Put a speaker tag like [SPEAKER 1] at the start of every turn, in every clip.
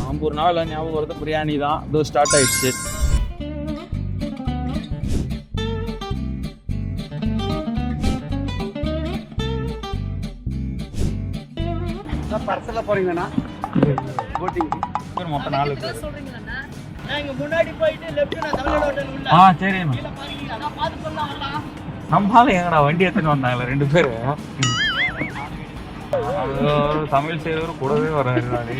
[SPEAKER 1] ஆம்பூர் நாள் ஞாபகம் வருது பிரியாணி தான். இதோ ஸ்டார்ட் ஆயிடுச்சு.
[SPEAKER 2] பர்சல போறீங்கண்ணா போட்டிங்
[SPEAKER 1] மொத்தம் 4 பேர்.
[SPEAKER 2] முன்னாடி போயிட்டு
[SPEAKER 1] சரி நம்மளால எங்கடா வண்டி எடுத்துன்னு வந்தாங்களே 2 பேரு. தமிழ் செய்வர் கூடவே வர்றாரு.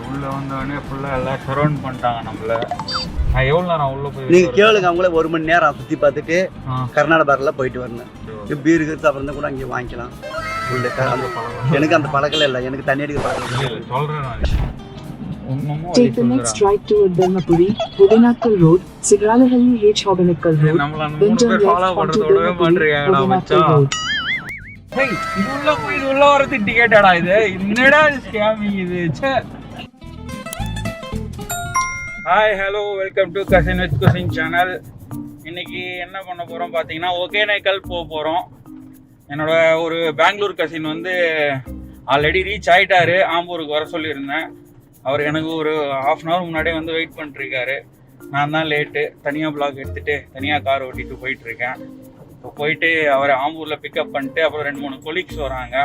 [SPEAKER 1] உள்ள வந்தவொடனே ஃபுல்லா எல்லாம் சரௌண்ட் பண்ணிட்டாங்க நம்மள. நான் எவ்வளவு நேரம் உள்ள போய்
[SPEAKER 2] நீங்க கேளுங்க. அவங்களே 1 மணி நேரம் சுத்தி பார்த்துட்டு கர்நாடக பார்ல போயிட்டு வரணும். பீர் இருக்கிறது அப்புறம் கூட அங்கே வாங்கிக்கலாம். எனக்கு அந்த பழக்கம் இல்லை. எனக்கு தண்ணி அடிக்கிற பழக்கம்
[SPEAKER 1] சொல்றேன்.
[SPEAKER 3] Take the next right toward Dharmapuri, Budinakkal Road, Sigralahalli H. Hobanakkal Road, then turn left onto Dharmapuri, Budinakkal Road.
[SPEAKER 1] இது உள்ள வரது டிக்கெட்டாடா இது? என்னடா ஸ்கேமிங் இது? Hi hello, welcome to cousin with cuisine channel. இன்னைக்கு என்ன பண்ண போறோம் பார்த்தீங்கன்னா, ஒகேனக்கல் போக போறோம். என்னோட ஒரு பெங்களூர் கசின் வந்து ஆல்ரெடி ரீச் ஆயிட்டாரு. ஆம்பூருக்கு வர சொல்லியிருந்தேன். அவர் எனக்கு ஒரு ½ அன் ஹவர் முன்னாடியே வந்து வெயிட் பண்ணிட்டுருக்காரு. நான் தான் லேட்டு. தனியாக பிளாக் எடுத்துகிட்டு தனியாக கார் ஓட்டிகிட்டு போயிட்டுருக்கேன். இப்போ போயிட்டு அவரை ஆம்பூரில் பிக்கப் பண்ணிட்டு அப்புறம் 2-3 கொலீக்ஸ் வராங்க.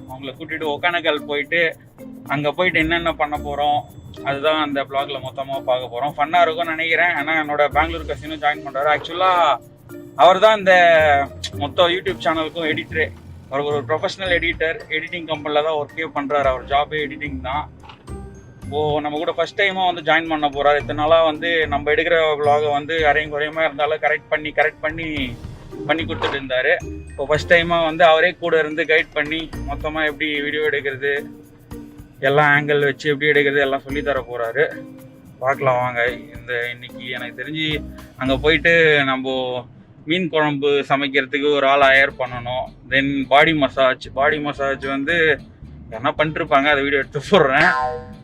[SPEAKER 1] அவங்கள கூட்டிகிட்டு ஒகேனக்கல் போயிட்டு அங்கே போயிட்டு என்னென்ன பண்ண போகிறோம் அதுதான் அந்த பிளாகில் மொத்தமாக பார்க்க போகிறோம். ஃபன்னாக இருக்கும்னு நினைக்கிறேன். ஏன்னா என்னோட பெங்களூர் கசினும் ஜாயின் பண்ணுறாரு. ஆக்சுவலாக அவர் தான் இந்த மொத்த யூடியூப் சேனலுக்கும் எடிட்டரு. அவர் ஒரு ப்ரொஃபஷனல் எடிட்டர். எடிட்டிங் கம்பெனியில் தான் ஒர்க்கே பண்ணுறாரு. அவர் ஜாபே எடிட்டிங் தான். நம்ம கூட ஃபர்ஸ்ட் டைமாக வந்து ஜாயின் பண்ண போகிறார். இத்தனை நாளாக வந்து நம்ம எடுக்கிற vlog வந்து அரையும் குறையமாக இருந்தாலும் கரெக்ட் பண்ணி கொடுத்துட்டு இருந்தார். இப்போ ஃபர்ஸ்ட் டைமாக வந்து அவரே கூட இருந்து கைட் பண்ணி மொத்தமாக எப்படி வீடியோ எடுக்கிறது, எல்லா ஆங்கிள் வச்சு எப்படி எடுக்கிறது எல்லாம் சொல்லி தர போகிறாரு. பார்க்கலாம் வாங்க. இன்னைக்கு எனக்கு தெரிஞ்சு அங்கே போயிட்டு நம்ம மீன் குழம்பு சமைக்கிறதுக்கு ஒரு ஆள் ஹயர் பண்ணணும். தென் பாடி மசாஜ் வந்து என்ன பண்ணிட்டுருப்பாங்க, அதை வீடியோ எடுத்து போடுறேன்.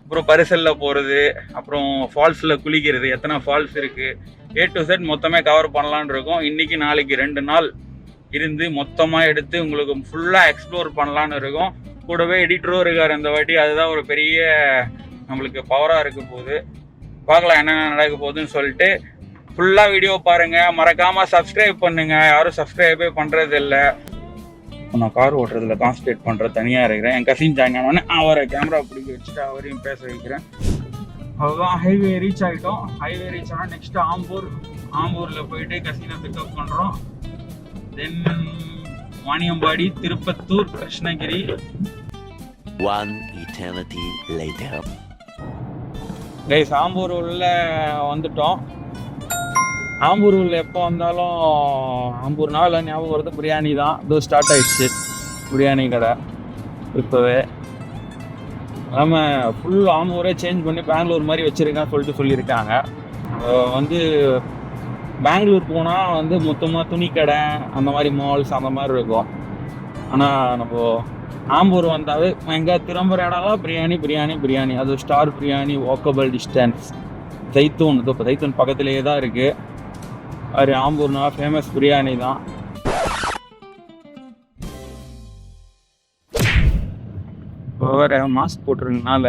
[SPEAKER 1] அப்புறம் பரிசலில் போகிறது, அப்புறம் ஃபால்ஸில் குளிக்கிறது, எத்தனை ஃபால்ஸ் இருக்குது, A to Z மொத்தமே கவர் பண்ணலான்னு இருக்கோம். இன்றைக்கி நாளைக்கு 2 நாள் இருந்து மொத்தமாக எடுத்து உங்களுக்கு ஃபுல்லாக எக்ஸ்ப்ளோர் பண்ணலான்னு இருக்கோம். கூடவே எடிட்டரும் இருக்கார் இந்த வாட்டி. அதுதான் ஒரு பெரிய நம்மளுக்கு பவராக இருக்க போகுது. பார்க்கலாம் என்னென்ன நடக்க போகுதுன்னு சொல்லிட்டு. ஃபுல்லாக வீடியோ பாருங்கள். மறக்காமல் சப்ஸ்கிரைப் பண்ணுங்கள். யாரும் சப்ஸ்கிரைபே பண்ணுறது இல்லை. நான் கார் ஓட்டுறதுல கான்சன்ட்ரேட் பண்ணுற தனியாக இருக்கிறேன். என் கசின் ஜாயின் ஆனோடனே அவரை கேமரா பிடிக்க வச்சுட்டு அவரையும் பேச வைக்கிறேன். அவ்வளோதான். ஹைவே ரீச் ஆகிட்டோம். ஹைவே ரீச் ஆனால் நெக்ஸ்ட்டு ஆம்பூரில் போயிட்டு கசினை பிக்கப் பண்ணுறோம். Then Vaniyambadi, Tirupattur, Krishnagiri.
[SPEAKER 4] One eternity later.
[SPEAKER 1] Guys, Ambur உள்ள வந்துட்டோம். ஆம்பூர் உள்ள எப்போ வந்தாலும் ஆம்பூர் நாள் ஞாபகம் வருது பிரியாணி தான். இதோ ஸ்டார்ட் ஆயிடுச்சு பிரியாணி கடை. இப்போவே நம்ம ஃபுல் ஆம்பூரே சேஞ்ச் பண்ணி பெங்களூர் மாதிரி வச்சுருக்கான்னு சொல்லியிருக்காங்க. வந்து பெங்களூர் போனால் வந்து மொத்தமாக துணி கடை அந்த மாதிரி மால்ஸ் அந்த மாதிரி இருக்கும். ஆனால் நம்ம ஆம்பூர் வந்தாவே எங்கே திரும்புகிற இடம்லாம் பிரியாணி. அது ஸ்டார் பிரியாணி, வாக்கபிள் டிஸ்டன்ஸ். ஜெய்தூன், இப்போ ஜெய்தூன் பக்கத்துலேயே தான் இருக்குது. அது ஆம்பூர்னா ஃபேமஸ் பிரியாணி தான். இப்போ வேறு மாஸ்க் போட்டிருக்கனால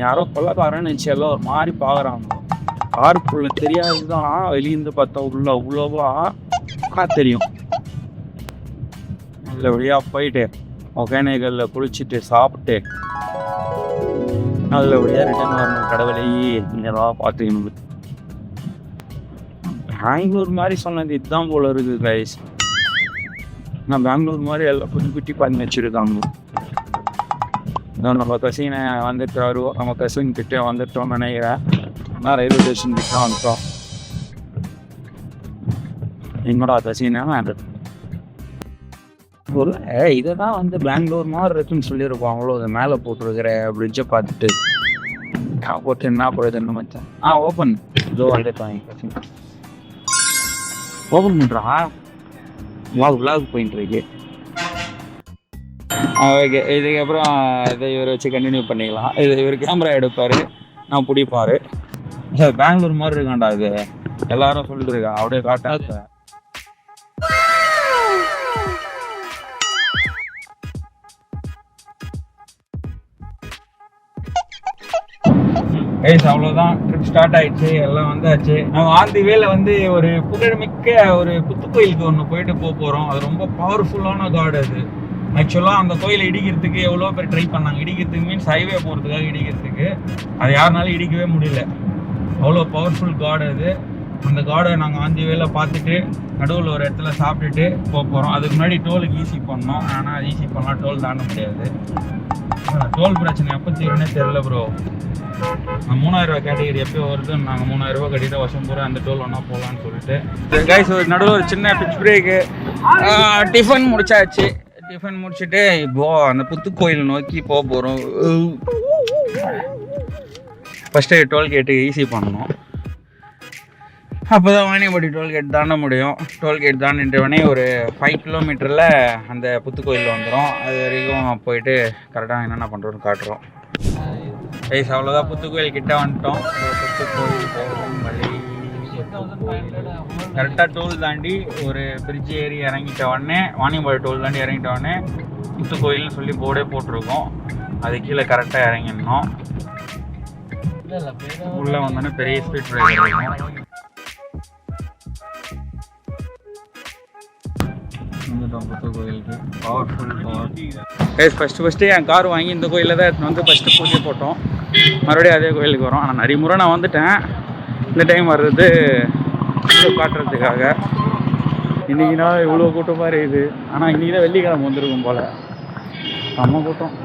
[SPEAKER 1] யாரோ கொள்ளக்காரன்னு நினச்சி எல்லாம் ஒரு மாதிரி பார்க்குறாங்க. காருக்குள்ள தெரியாது தான், வெளியிருந்து பார்த்தா உள்ள அவ்வளோவா தெரியும். நல்ல வழியாக போயிட்டு ஒகேனக்கல்ல குளிச்சுட்டு சாப்பிட்டு நல்லபடியாக ரிட்டர்ன் வரணும். கடவுளையே இதெல்லாம் பார்த்துக்கணும். பெங்களூர் மாதிரி சொன்னது இதுதான் போல இருக்குது கைஸ். நான் பெங்களூர் மாதிரி எல்லாம் குட்டி பண்ணி வச்சுருக்காங்க. நம்ம கசினை வந்துட்டு வருவோம். நம்ம கசின் கிட்டே வந்துட்டோம்னு நினைக்கிறேன். நான் ரயில்வே ஸ்டேஷன் கிட்ட வந்துட்டோம். என்னோட கசினை இதை தான் வந்து பெங்களூர் மாதிரி இருக்குன்னு சொல்லியிருப்பாங்களோ. அதை மேலே போட்டுருக்கிற பிரிட்ஜை பார்த்துட்டு போட்டு என்ன போகிறது என்ன மச்சான். ஓப்பன் இதோ வந்துட்டான். கசின் ஓப்பன் பண்ணுறா. விளாக் போயிட்டு இருக்கு. ஓகே, இதுக்கப்புறம் இதை இவரை வச்சு கண்டினியூ பண்ணிக்கலாம். இவர் கேமரா எடுப்பார், நான் பிடிப்பார். பெங்களூர் மாதிரி இருக்காண்டா இது. எல்லாரும் சொல்லிட்டு இருக்கா. அப்படியே காட்டாத கைஸ் அவ்வளோதான், ட்ரிப் ஸ்டார்ட் ஆயிடுச்சு, எல்லாம் வந்தாச்சு. நாங்கள் ஆன் தி வேல வந்து ஒரு புகழ்மிக்க ஒரு புத்துக்கோயிலுக்கு ஒன்று போயிட்டு போகிறோம். அது ரொம்ப பவர்ஃபுல்லான காட். அது ஆக்சுவலாக அந்த கோயிலை இடிக்கிறதுக்கு எவ்வளோ பேர் ட்ரை பண்ணாங்க. இடிக்கிறதுக்கு மீன்ஸ் ஹைவே போகிறதுக்காக இடிக்கிறதுக்கு. அது யாருனாலும் இடிக்கவே முடியல. அவ்வளோ பவர்ஃபுல் காட் அது. அந்த காடை நாங்கள் ஆன் தி வேல பார்த்துட்டு நடுவில் ஒரு இடத்துல சாப்பிட்டுட்டு போகிறோம். அதுக்கு முன்னாடி டோலுக்கு ஈஸி பண்ணோம். ஆனால் ஈஸி பண்ணலாம், டோல் தாண்ட முடியாது. டோல் பிரச்சனை எப்போ தீரும்னே தெரில ப்ரோ. 3000 ரூபா கேட்டகரி எப்போ வருது, நாங்கள் 3000 ரூபா கட்டிட்டு வருஷம் பூரா அந்த டோல் ஒன்றா போகலான்னு சொல்லிட்டு கைஸ் ஒரு நடுவில் ஒரு சின்ன பிச் பிரேக்கு. டிஃபன் முடிச்சாச்சு. டிஃபன் முடிச்சுட்டு இப்போ அந்த புத்துக்கோயில் நோக்கி போக போகிறோம். ஃபஸ்ட்டு டோல்கேட்டு ஈஸி பண்ணணும். அப்போ தான் வாணியம்பட்டி டோல்கேட் தாண்ட முடியும். டோல்கேட் தாண்டிட்டவொடனே ஒரு 5 கிலோமீட்டரில் அந்த புத்துக்கோயில் வந்துடும். அது வரைக்கும் போயிட்டு கரெக்டாக என்னென்ன பண்ணுறோன்னு காட்டுறோம். கைஸ் அவ்வளோதான், புத்துக்கோயில் கிட்ட வந்துட்டோம். புத்துக்கோயில் போகும் வழி கரெக்டாக டோல் தாண்டி ஒரு பிரிட்ஜ் ஏறி இறங்கிட்ட உடனே, வாணியம்பாடி டோல் தாண்டி இறங்கிட்ட உடனே புத்துக்கோயில்னு சொல்லி போர்டே போட்டிருக்கோம். அது கீழே கரெக்டாக இறங்கிடணும். உள்ளே வந்தோடனே பெரிய ஸ்பீட் பிரேக்கர் இருக்கும். புத்துக்கோயிலுக்கு பவர்ஃபுல் பவர். கைஸ் ஃபஸ்ட்டு என் கார் வாங்கி இந்த கோயிலில் தான் எடுத்துன்னு வந்து ஃபஸ்ட்டு பூஜை போட்டோம். மறுபடியும் அதே கோயிலுக்கு வரோம். ஆனால் நிறைய முறை நான் வந்துட்டேன். இந்த டைம் வர்றது காட்டுறதுக்காக. இன்றைக்கி நாள் இவ்வளோ கூட்டமாக இருக்குது. ஆனால் இன்றைக்கி தான் வெள்ளிக்கிழமை வந்திருக்கும் போல். செம்ம கூட்டம்.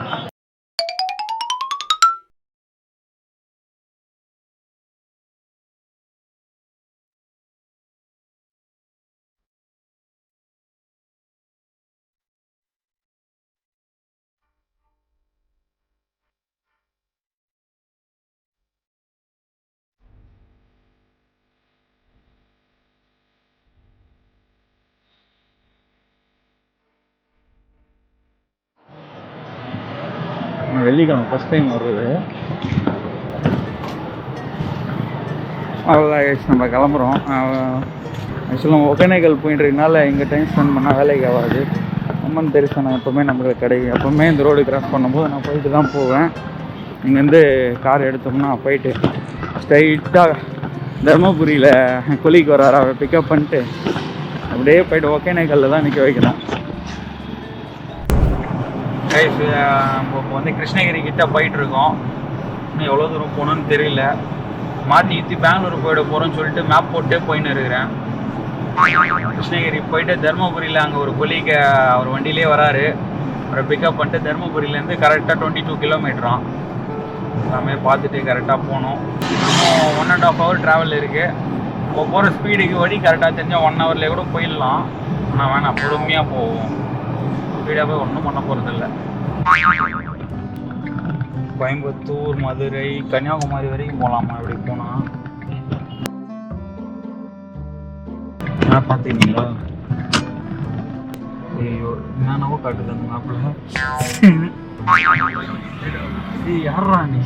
[SPEAKER 1] வெள்ளிக்கிழமை ஃபஸ்ட் டைம் வருது. அவ்வளோதான் நம்ம கிளம்புறோம். ஆக்சுவலாக ஒகேனக்கல் போயிட்டுருக்கனால இங்கே டைம் ஸ்பெண்ட் பண்ணால் வேலைக்கு ஆகாது. அம்மன் தரிசனம் எப்போவுமே நம்மளுக்கு கிடைக்கும். எப்போவுமே இந்த ரோடு கிராஸ் பண்ணும்போது நான் போயிட்டு தான் போவேன். இங்கேருந்து கார் எடுத்தோம்னா போயிட்டு ஸ்ட்ரைட்டாக தர்மபுரியில் கொலிக்கு வராரு, அவரை பிக்கப் பண்ணிட்டு அப்படியே போயிட்டு ஒகேனக்கல்லில் தான் நிற்க வைக்கலாம். கைஸ் இப்போ வந்து கிருஷ்ணகிரி கிட்ட போயிட்டுருக்கோம். இன்னும் எவ்வளோ தூரம் போகணுன்னு தெரியல. மாற்றி பெங்களூர் போயிட போகிறோன்னு சொல்லிட்டு மேப் போட்டே போயின்னு இருக்கிறேன். கிருஷ்ணகிரி போயிட்டு தர்மபுரியில் அங்கே ஒரு கொலிக்கு அவர் வண்டியிலே வராரு. அவரை பிக்கப் பண்ணிட்டு தர்மபுரியிலேருந்து கரெக்டாக 22 கிலோமீட்டரான். எல்லாமே பார்த்துட்டு கரெக்டாக போகணும். 1.5 hour ட்ராவல் இருக்குது. இப்போ போகிற ஸ்பீடுக்கு வழி கரெக்டாக தெரிஞ்சால் 1 hourலேயே கூட போயிடலாம். ஆனால் வேணாம், பொறுமையாக போவோம். ஸ்பீடாக போய் ஒன்றும் பண்ண போகிறதில்ல. கோயம்புத்தூர், மதுரை, கன்னியாகுமரி வரைக்கும் போகலாமா இப்படி போனால்? பார்த்தீங்களா? ஐயோ என்னென்னவோ காட்டுது அந்த மேப்பில். யாரா நீ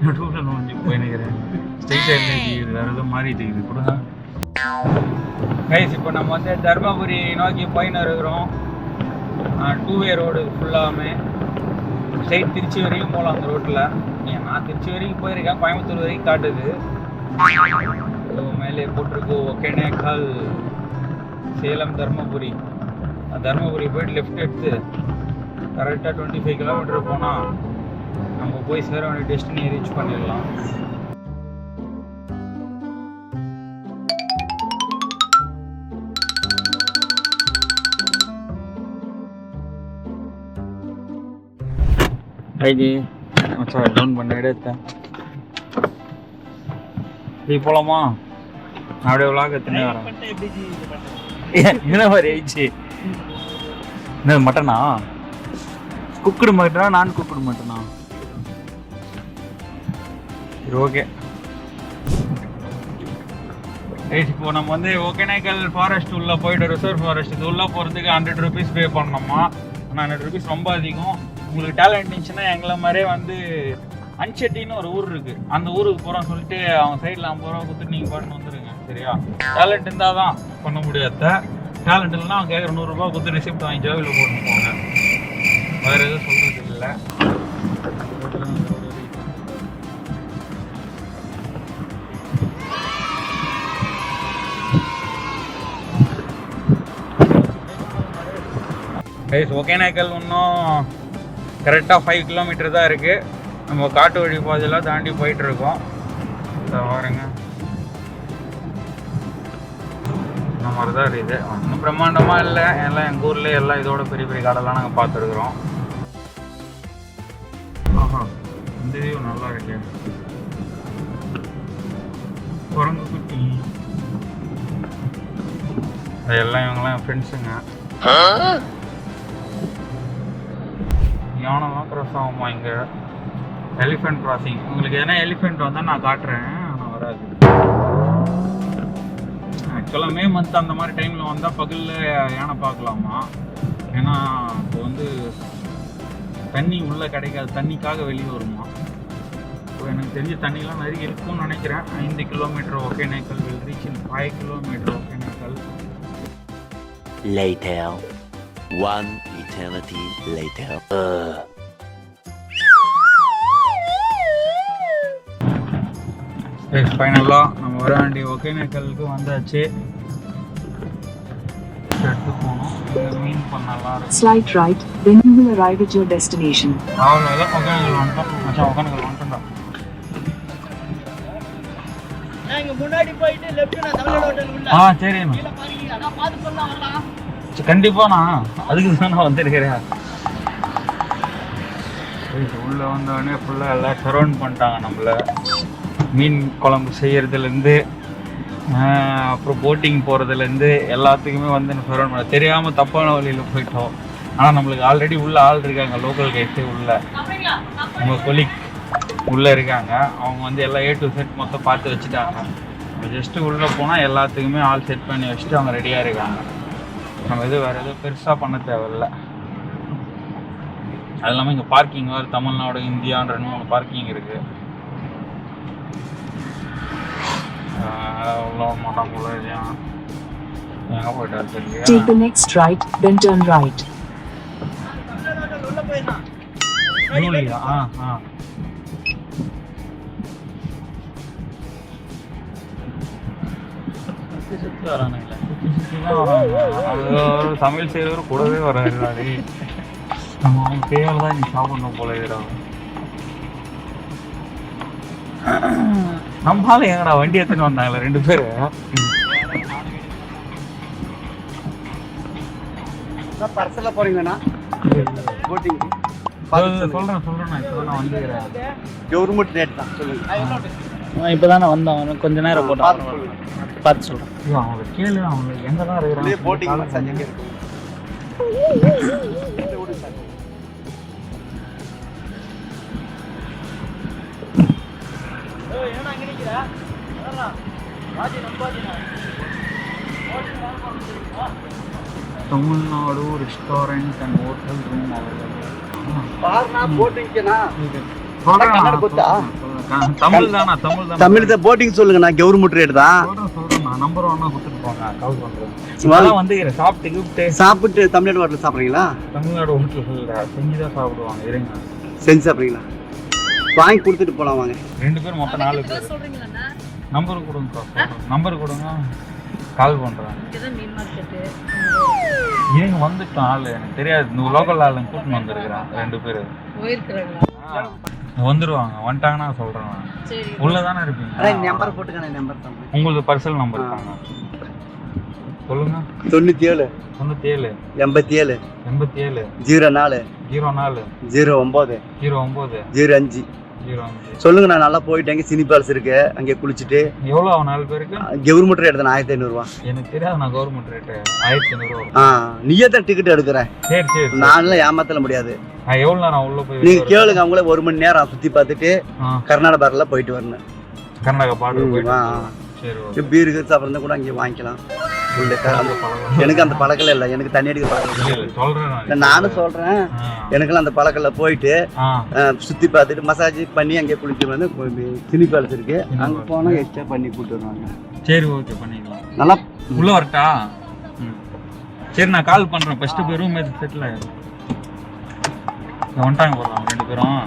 [SPEAKER 1] நடுவில் நோஞ்சி போயினுக்கிறேன். ஸ்ட்ரெயிட்டாக இது வேறு எதுவும் மாறிட்டு இது கூட. கைஸ் இப்போ நம்ம வந்து தர்மபுரி நோக்கி போயின்னு இருக்கிறோம். 2-way ரோடு ஃபுல்லாமே. ஸ்ட்ரெயிட் திருச்சி வரைக்கும் போகலாம் அந்த ரோட்டில். நான் திருச்சி வரைக்கும் போயிருக்கேன், கோயம்புத்தூர் வரைக்கும் காட்டுது. மேலே போட்டிருக்கு ஒகேனக்கல், சேலம், தர்மபுரி. தர்மபுரி போய்ட்டு லெஃப்ட் எடுத்து கரெக்டாக 25 கிலோமீட்டர் போனால் நம்ம போய் சேர வேண்டிய டெஸ்டினியை ரீச் பண்ணிடலாம். ஐடி டவுன் பண்ண எடுத்தேன். நீ போலாமா? அப்படியே விளாக் எத்தனை வரேன். என்ன மாதிரி ஆயிடுச்சு? என்ன மட்டனா? குக்குடு மட்டனா நான் குக்குடு மட்டனா? சரி ஓகே. இப்போ நம்ம வந்து ஒகேனக்கல் ஃபாரஸ்ட் உள்ளே போய்ட்டு ரிசர்வ் ஃபாரஸ்ட் இது உள்ளே போகிறதுக்கு 100 rupees பே பண்ணோமா. ஆனால் 100 rupees ரொம்ப அதிகம். உங்களுக்கு டேலண்ட் இருந்துச்சுன்னா எங்களை மாதிரியே வந்து அன்செட்டின்னு ஒரு ஊர் இருக்குது, அந்த ஊருக்கு போகிறோம் சொல்லிட்டு அவங்க சைடில் 50 ரூபா கொடுத்துட்டு நீங்கள் பாட்டு வந்துடுங்க. சரியா? டேலண்ட் இருந்தால் தான் பண்ண முடியாத. டேலண்ட் இல்லைன்னா அவங்க கேட்குற 100 ரூபா கொடுத்து ரிசிப்ட் வாங்கி ஜோவில் போட்டு போங்க. வேறு எதுவும் சொல்கிறது இல்லை. கைஸ் ஒகேனக்கல் இன்னும் கரெக்டாக 5 கிலோமீட்டர் தான் இருக்குது. நம்ம காட்டு வழி பாதையெல்லாம் தாண்டி போயிட்டுருக்கோம். பாருங்க இந்த மாதிரி தான் இருக்குது. ஒன்றும் பிரம்மாண்டமாக இல்லை, எல்லாம் எங்கள் ஊர்லேயே எல்லாம் இதோட பெரிய பெரிய கடைலாம் நாங்கள் பார்த்துருக்குறோம். ஆஹா இந்த வியூ நல்லா இருக்கு. குரங்கு குட்டி அதெல்லாம் இவங்கெல்லாம் என் ஃப்ரெண்ட்ஸுங்க. யானைலாம் கிராஸ் ஆகுமா இங்கே? Elephant crossing. உங்களுக்கு எதனா எலிஃபென்ட் வந்தால் நான் காட்டுறேன், ஆனால் வராது. ஆக்சுவலாக மே மந்த் அந்த மாதிரி டைமில் வந்தால் பகலில் யானை பார்க்கலாமா. ஏன்னா இப்போ வந்து தண்ணி உள்ளே கிடைக்காது, தண்ணிக்காக வெளியே வருமா. இப்போ எனக்கு தெரிஞ்ச தண்ணிலாம் நிறைய இருக்கும்னு நினைக்கிறேன். 5 kilometre Hogenakkal will reach in 5 kilometre Hogenakkal.
[SPEAKER 4] Later. One eternity later.
[SPEAKER 1] ஃபைனலாக நம்ம வர வேண்டிய ஒகேனக்கலுக்கு வந்தாச்சு. எடுத்து போகணும். மீன் பண்ணலாம்.
[SPEAKER 3] Slight right, then you will arrive at your destination.
[SPEAKER 1] அவ்வளோதான் ஒகேனக்கல் வந்துட்டோம். மச்சான் ஒகேனக்கல் வந்துட்டோம்டா. சரிண்ணா கண்டிப்பாண்ணா, அதுக்கு தான் நான் வந்துருக்கிறேன். உள்ளே வந்தோடனே ஃபுல்லாக எல்லாம் சரௌண்ட் பண்ணிட்டாங்க நம்மளை. மீன் குழம்பு செய்கிறதுலேருந்து அப்புறம் போட்டிங் போகிறதுலேருந்து எல்லாத்துக்குமே வந்து சரௌண்ட் பண்ண தெரியாமல் தப்பான வழியில் போயிட்டோம். ஆனால் நம்மளுக்கு ஆல்ரெடி உள்ளே ஆள் இருக்காங்க, லோக்கல் கைஸே உள்ளே உங்கள் கொலிக் உள்ளே இருக்காங்க. அவங்க வந்து எல்லாம் A to Z மொத்தம் பார்த்து வச்சுட்டாங்க. ஜஸ்ட்டு உள்ளே போனால் எல்லாத்துக்குமே ஆள் செட் பண்ணி வச்சுட்டு அவங்க ரெடியாக இருக்காங்க. நம்ம எதுவும் வேறு எதுவும் பெருசாக பண்ண தேவையில்லை. அது இல்லாமல் இங்கே பார்க்கிங் வேறு தமிழ்நாடு இந்தியான்ற 3 பார்க்கிங் இருக்குது. உள்ள மாட்டாங்க உள்ள இல்லையா? எங்கே போயிட்டாரு தெரியும்.
[SPEAKER 3] Take the next right, then turn right.
[SPEAKER 1] Julia? சுற்றி வரானு இல்லை, சுற்றி தான் வராங்க. அது ஒரு சமையல் செய்கிறவர் கூடவே வராது. நம்ம அவங்க தேவையில் தான் நீ சாப்பிடணும் போல இருக்கிறாங்க. நம்மளால எங்கடா வண்டி எடுத்துன்னு வந்தாங்களே 2 பேர்.
[SPEAKER 2] பர்சலில் போகிறீங்கண்ணா போட்டிங்
[SPEAKER 1] சொல்கிறேன் நான் இப்போ நான் வந்துக்கிறேன்.
[SPEAKER 2] கவர்மெண்ட் ரேட் தான் சொல்லுங்கள்.
[SPEAKER 5] இப்போ தானே வந்தோம், கொஞ்ச நேரம் போட்டோம். பார்த்து சொல்கிறேன்.
[SPEAKER 1] அவங்க கேளு, அவங்க எங்கே தான் இருக்கிறாங்க.
[SPEAKER 2] போட்டிங் மசாஜ் எங்கே இருக்கு?
[SPEAKER 1] Tamil Nadu restaurant and hotel room available. Tamil தானா?
[SPEAKER 2] தமிழ் தான் போட்டிங் சொல்லுங்கண்ணா. கவர்மெண்ட் ரேட் தான்.
[SPEAKER 1] நம்பர் 1 கொடுத்துட்டு போங்க, கால் பண்ணுறேன். வந்து
[SPEAKER 2] சாப்பிட்டு தமிழ்நாடு ஹோட்டல் சாப்பிட்றீங்களா?
[SPEAKER 1] தமிழ்நாடு ஹோட்டல் செஞ்சு தான் சாப்பிடுவாங்க. இருங்க
[SPEAKER 2] செஞ்சு சாப்பிட்றீங்களா? வாங்கி கொடுத்துட்டு போகலாம் வாங்க.
[SPEAKER 1] 2 பேர் மொத்தம் 4 பேர். நம்பர் கொடுங்க, நம்பர் கொடுங்க, கால் பண்ணுறேன். ஏங்க வந்துட்டோம் ஆள், எனக்கு தெரியாது. லோக்கல் ஆளுங்க கூட்டின்னு வந்துருக்குறேன் 2 பேர் வந்துடுவாங்க. வந்துட்டாங்கன்னா சொல்கிறேன். உள்ளே தானே இருப்பீங்க?
[SPEAKER 2] நம்பர் போட்டுக்கண்ணே. நம்பர் தான்
[SPEAKER 1] உங்களுக்கு பர்சனல் நம்பர் தாங்க. சொல்லுங்க.
[SPEAKER 2] 97
[SPEAKER 1] 97
[SPEAKER 2] 87
[SPEAKER 1] 87
[SPEAKER 2] 04
[SPEAKER 1] 04
[SPEAKER 2] 09
[SPEAKER 1] 09
[SPEAKER 2] 05
[SPEAKER 1] 05.
[SPEAKER 2] சொல்லுங்க. நான் நல்லா போயிட்டேங்க. சினி பேலஸ் இருக்கு, அங்கே குளிச்சுட்டு.
[SPEAKER 1] எவ்வளோ ஆகும் 4 பேருக்கு?
[SPEAKER 2] கவர்மெண்ட் ரேட் தான் 1500 ரூபா.
[SPEAKER 1] எனக்கு தெரியாது, நான் கவர்மெண்ட் ரேட்டு 1500 ரூபா.
[SPEAKER 2] நீயே தான் டிக்கெட் எடுக்கிறேன்.
[SPEAKER 1] சரி சரி,
[SPEAKER 2] நான்லாம் ஏமாத்தல முடியாது.
[SPEAKER 1] எவ்வளோ நேரம் உள்ள போய்
[SPEAKER 2] நீங்க கேளுங்க. அவங்களே 1 மணி நேரம் சுற்றி பார்த்துட்டு கர்நாடகா பார்டர்ல போயிட்டு வரணும்.
[SPEAKER 1] கர்நாடகா பார்டர் போயிட்டு. சரி,
[SPEAKER 2] பீர் சாப்பிட்றதா கூட அங்கே வாங்கிக்கலாம். எனக்கு அந்த பழக்கம் இல்லை. எனக்கு தண்ணி அடிக்க பழக்கம்
[SPEAKER 1] சொல்றேன்.
[SPEAKER 2] நானும் சொல்றேன். எனக்கெல்லாம் அந்த பழக்கம்ல போயிட்டு சுத்தி பார்த்துட்டு மசாஜ் பண்ணி அங்கே குளிச்சு வந்து சினி பேலஸ் இருக்கு, அங்கே போனால் எக்ஸ்ட்ரா பண்ணி கூப்பிட்டு வருவாங்க.
[SPEAKER 1] சரி ஓகே, பண்ணிக்கலாம்.
[SPEAKER 2] நல்லா
[SPEAKER 1] உள்ள வரட்டா? சரி, நான் கால் பண்றேன். ஃபர்ஸ்ட் போய் ரூம் எடுத்து செட்டில் ஆயிடும். வந்துட்டாங்க போகலாம் 2 பேரும்.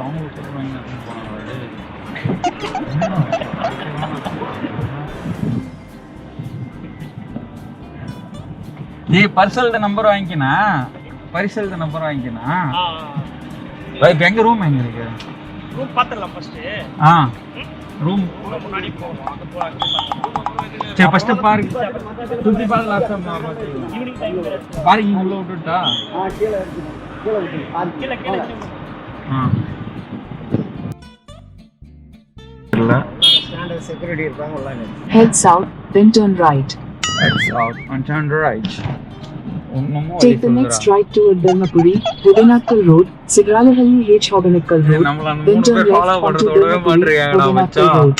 [SPEAKER 1] அவங்களுக்கு சொல்லுவாங்க போனாங்க. டேய் பரிசல்ட நம்பர் வாங்கிக்கினா பரிசல்ட நம்பர் வாங்கிக்கினா இப்போ எங்க ரூம் எங்க இருக்கு
[SPEAKER 5] ரூம் பாத்துறலாம் ஃபர்ஸ்ட்
[SPEAKER 1] ரூம்
[SPEAKER 5] முன்னாடி போவோம் அங்க போறாங்க
[SPEAKER 1] சரி ஃபர்ஸ்ட் பார்க் சுத்தி பார்க்க லாஸ்ட்
[SPEAKER 5] ஈவினிங் டைம்
[SPEAKER 1] பார்க்கிங் உள்ள விட்டுட்டா
[SPEAKER 5] கீழ கீழ
[SPEAKER 1] இல்ல
[SPEAKER 5] ஸ்டாண்டர்ட் செக்யூரிட்டி இருப்பாங்க உள்ள
[SPEAKER 3] Head south, then turn right.
[SPEAKER 1] It's out and turn right.
[SPEAKER 3] Take the next right toward Dharmapuri, Budinakkal Road, Sigralahalli H. Hoganakkal Road,
[SPEAKER 1] நம்மள அந்த
[SPEAKER 3] then
[SPEAKER 1] மூணு
[SPEAKER 3] turn
[SPEAKER 1] பேர் ஃபாலோ
[SPEAKER 3] left onto
[SPEAKER 1] பண்றது விடவே
[SPEAKER 3] Dharmapuri,
[SPEAKER 1] மாட்டீங்கடா
[SPEAKER 3] Budinakkal
[SPEAKER 1] மச்சான்
[SPEAKER 3] Road.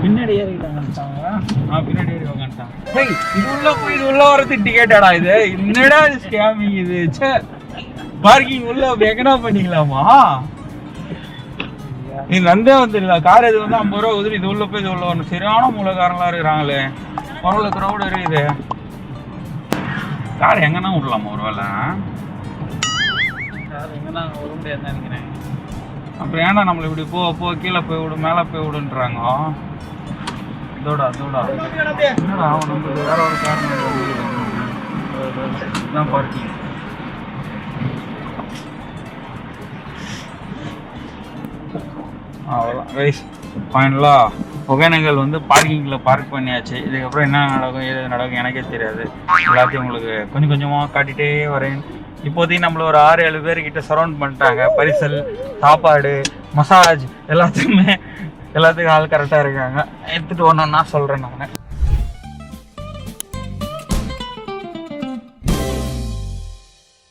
[SPEAKER 5] பின்னாடி ஏறிட்டாங்க மச்சான்
[SPEAKER 1] பின்னாடி ஏறி உட்காந்துட்டான் டேய் இது உள்ள போய் இது உள்ள வரது டிக்கெட்டாடா இது என்னடா இது ஸ்கேமிங் இது ச்சே பார்க்கிங் உள்ள எங்கனா பண்ணிக்கலாமா நீ நந்தே வந்துடல கார் இது வந்து 50 ரூபா உதிரி இது உள்ள போய் இது உள்ள வரணும் சரியான மூலக்காரங்களா இருக்கிறாங்களே பரவாயில்ல க்ரௌட் இருக்குது கார் எங்கன்னா விடலாமா ஒரு வேலை
[SPEAKER 5] எங்கன்னா வர முடியாதுன்னு நினைக்கிறேன்
[SPEAKER 1] அப்புறம் ஏன்னா நம்மள இப்படி போ கீழே போய் விடு மேலே போய் விடுன்றாங்க இதோடா என்னடா அவன் நம்ம வேற ஒரு காரணம் இதுதான் பார்க்கிங் அவ்வளோதான் ரைஸ் ஃபைனலாக ஒகேனக்கல் வந்து பார்க்கிங்கில் பார்க் பண்ணியாச்சு இதுக்கப்புறம் என்ன நடக்கும் ஏது நடக்கும் எனக்கே தெரியாது எல்லாத்தையும் உங்களுக்கு கொஞ்சம் கொஞ்சமாக காட்டிகிட்டே வரேன் இப்போதைக்கு நம்மள ஒரு 6-7 பேர்கிட்ட சரௌண்ட் பண்ணிட்டாங்க பரிசல் சாப்பாடு மசாஜ் எல்லாத்துக்குமே எல்லாத்துக்கும் ஆள் கரெக்டாக இருக்காங்க எடுத்துகிட்டு ஒன்றா சொல்கிறேன் நான்